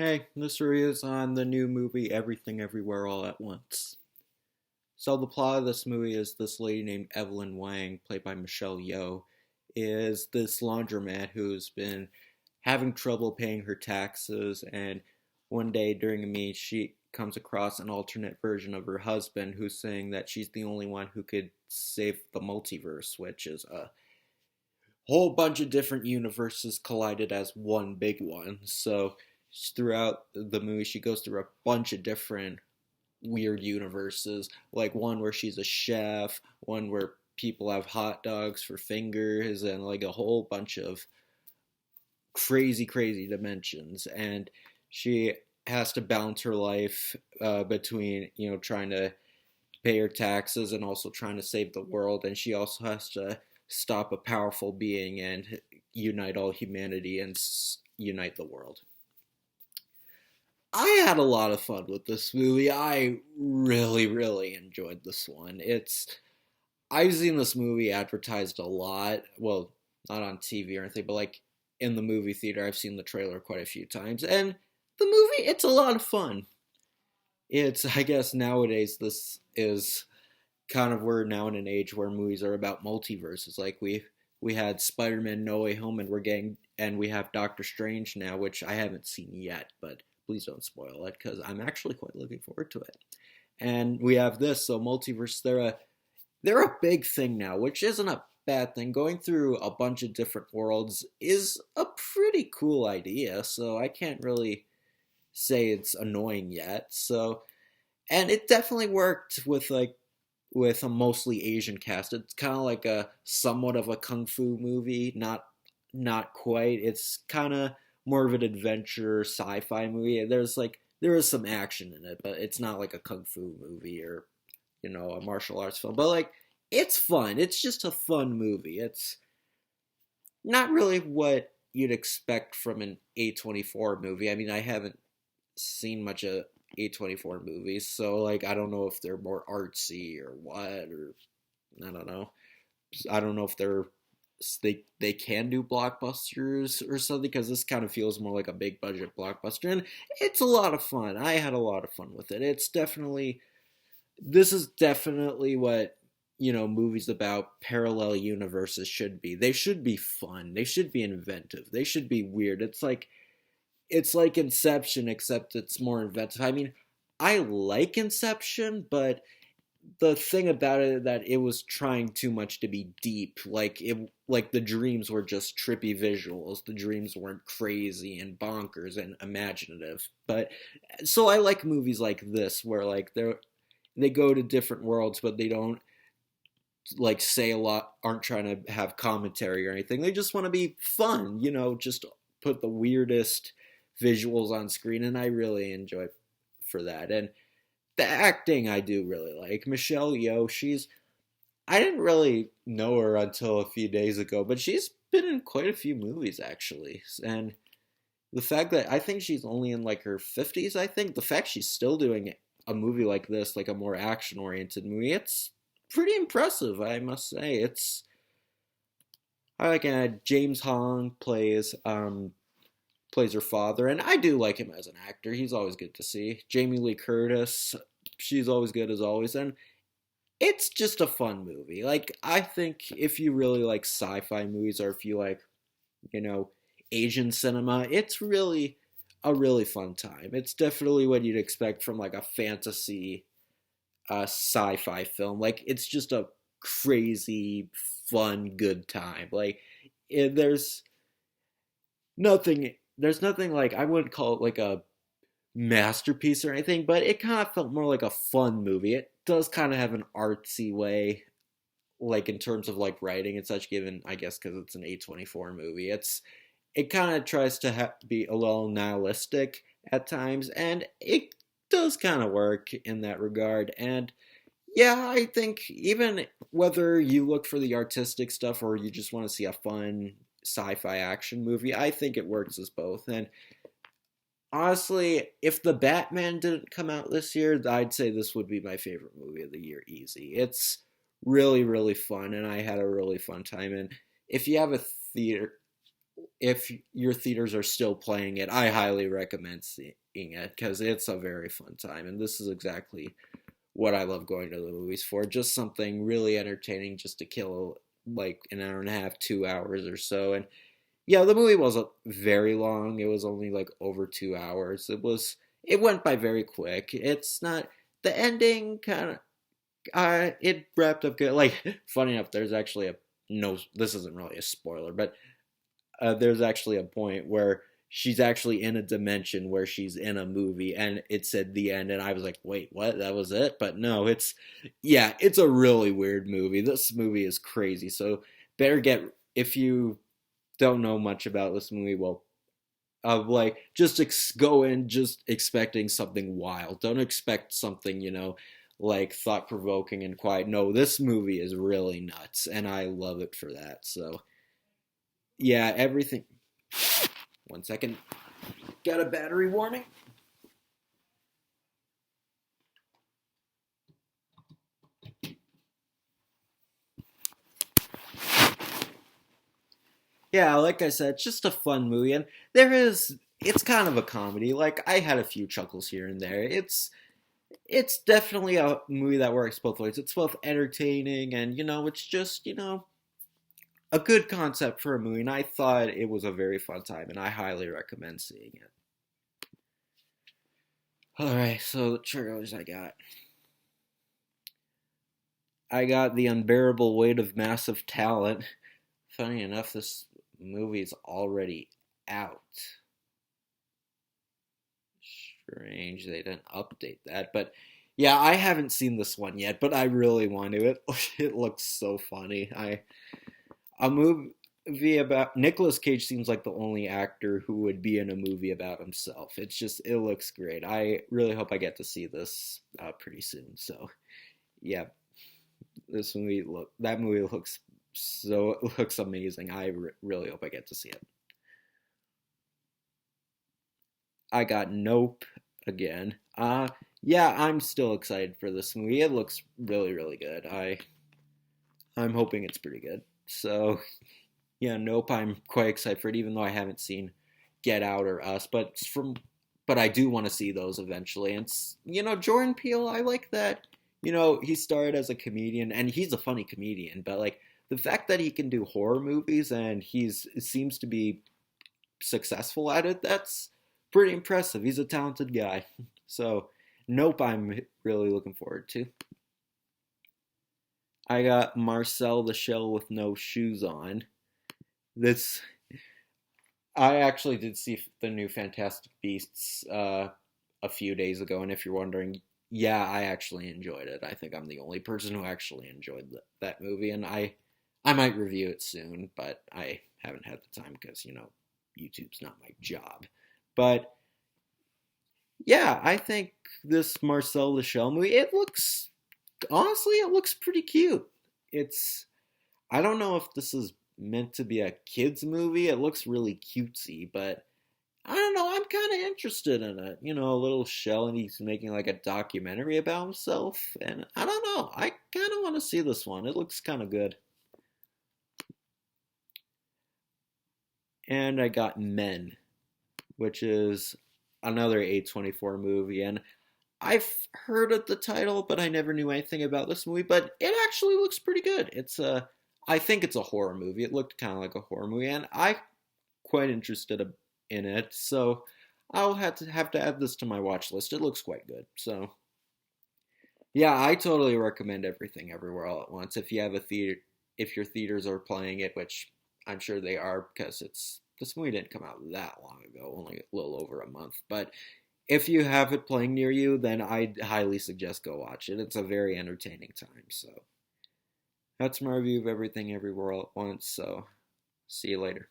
Hey, this review is on the new movie Everything Everywhere All at Once. So the plot of this movie is this lady named Evelyn Wang, played by Michelle Yeoh, is this laundromat who's been having trouble paying her taxes, and one day during a meet she comes across an alternate version of her husband who's saying that she's the only one who could save the multiverse, which is a whole bunch of different universes collided as one big one. So throughout the movie, she goes through a bunch of different weird universes, like one where she's a chef, one where people have hot dogs for fingers, and like a whole bunch of crazy dimensions. And she has to balance her life between trying to pay her taxes and also trying to save the world. And she also has to stop a powerful being and unite all humanity and unite the world. I had a lot of fun with this movie. I really enjoyed this one. I've seen this movie advertised a lot. Well, not on TV or anything, but like in the movie theater, I've seen the trailer quite a few times. And the movie, it's a lot of fun. I guess nowadays this is kind of, we're now in an age where movies are about multiverses. Like we had Spider-Man No Way Home, and we have Doctor Strange now, which I haven't seen yet, but please don't spoil it because I'm actually quite looking forward to it. And we have this, so multiverse, they're a big thing now, which isn't a bad thing. Going through a bunch of different worlds is a pretty cool idea, so I can't really say it's annoying yet. So, and it definitely worked with a mostly Asian cast. It's kind of like a somewhat of a kung fu movie, not quite. It's kind of more of an adventure sci-fi movie. There is some action in it, but it's not like a kung fu movie or a martial arts film. But like it's fun. It's just a fun movie. It's not really what you'd expect from an A24 movie. I mean, I haven't seen much of A24 movies, so like I don't know if they're more artsy or what, or I don't know. I don't know if they can do blockbusters or something, because this kind of feels more like a big budget blockbuster, and it's a lot of fun. I had a lot of fun with it. This is definitely what movies about parallel universes should be. They should be fun. They should be inventive. They should be weird. It's like Inception, except it's more inventive. I mean, I like Inception, but the thing about it that it was trying too much to be deep. Like the dreams were just trippy visuals. The dreams weren't crazy and bonkers and imaginative. But so I like movies like this where like they go to different worlds, but they don't like say a lot, aren't trying to have commentary or anything. They just want to be fun, just put the weirdest visuals on screen, and I really enjoy for that. And the acting I do really like. Michelle Yeoh, I didn't really know her until a few days ago, but she's been in quite a few movies actually. And the fact that I think she's only in like her 50s, I think, the fact she's still doing a movie like this, like a more action oriented movie, it's pretty impressive, I must say. I like James Hong plays her father, and I do like him as an actor. He's always good to see. Jamie Lee Curtis, she's always good as always, and it's just a fun movie. Like, I think if you really like sci-fi movies, or if you like, you know, Asian cinema, it's really a really fun time. It's definitely what you'd expect from like a fantasy sci-fi film. Like, it's just a crazy, fun, good time. Like, there's nothing like, I wouldn't call it like a masterpiece or anything, but it kind of felt more like a fun movie. It does kind of have an artsy way, like in terms of like writing and such, given I guess because it's an A24 movie. It kind of tries to be a little nihilistic at times, and it does kind of work in that regard. And yeah, I think even whether you look for the artistic stuff or you just want to see a fun sci-fi action movie, I think it works as both. And honestly, if the Batman didn't come out this year, I'd say this would be my favorite movie of the year, easy. It's really fun, and I had a really fun time. And if you have a theater, if your theaters are still playing it, I highly recommend seeing it because it's a very fun time. And this is exactly what I love going to the movies for. Just something really entertaining just to kill like an hour and a half, 2 hours or so. And yeah, the movie wasn't very long. It was only like over 2 hours. It went by very quick. It's not the ending kind of it wrapped up good. Like funny enough, there's actually a no. This isn't really a spoiler, but there's actually a point where she's actually in a dimension where she's in a movie and it said the end and I was like, wait, what? That was it? But no, yeah, it's a really weird movie. This movie is crazy. So better get if you don't know much about this movie, well, like just go in just expecting something wild. Don't expect something, like thought provoking and quiet. No, this movie is really nuts and I love it for that. So yeah, everything. 1 second. Got a battery warning. Yeah, like I said, it's just a fun movie, and it's kind of a comedy. Like I had a few chuckles here and there. It's definitely a movie that works both ways. It's both entertaining and it's just a good concept for a movie. And I thought it was a very fun time, and I highly recommend seeing it. All right, so the trailers I got The Unbearable Weight of Massive Talent. Funny enough, this movie's already out. Strange they didn't update that, but yeah, I haven't seen this one yet, but I really want to. It looks so funny. A movie about Nicolas Cage seems like the only actor who would be in a movie about himself. It looks great. I really hope I get to see this pretty soon. So yeah, that movie looks amazing. Really hope I get to see it. I got Nope again. Yeah, I'm still excited for this movie. It looks really really good. I'm hoping it's pretty good. So yeah, Nope. I'm quite excited for it, even though I haven't seen Get Out or Us. But I do want to see those eventually. And Jordan Peele, I like that. He started as a comedian, and he's a funny comedian. But like the fact that he can do horror movies and seems to be successful at it, that's pretty impressive. He's a talented guy. So Nope, I'm really looking forward to. I got Marcel the Shell with No Shoes On. This I actually did see the new Fantastic Beasts a few days ago, and if you're wondering, yeah, I actually enjoyed it. I think I'm the only person who actually enjoyed that movie, and I might review it soon, but I haven't had the time because YouTube's not my job. But yeah, I think this Marcel the Shell movie, it looks pretty cute. It's I don't know if this is meant to be a kids movie. It looks really cutesy, but I don't know. I'm kind of interested in it. A little shell, and he's making like a documentary about himself, and I don't know. I kind of want to see this one. It looks kind of good. And I got Men, which is another A24 movie, and I've heard of the title, but I never knew anything about this movie. But it actually looks pretty good. I think it's a horror movie. It looked kind of like a horror movie, and I quite interested in it. So I'll have to add this to my watch list. It looks quite good. So yeah, I totally recommend Everything Everywhere All at Once. If your theaters are playing it, which I'm sure they are, because this movie didn't come out that long ago, only a little over a month. But if you have it playing near you, then I'd highly suggest go watch it. It's a very entertaining time. So that's my review of Everything Everywhere All at Once. So see you later.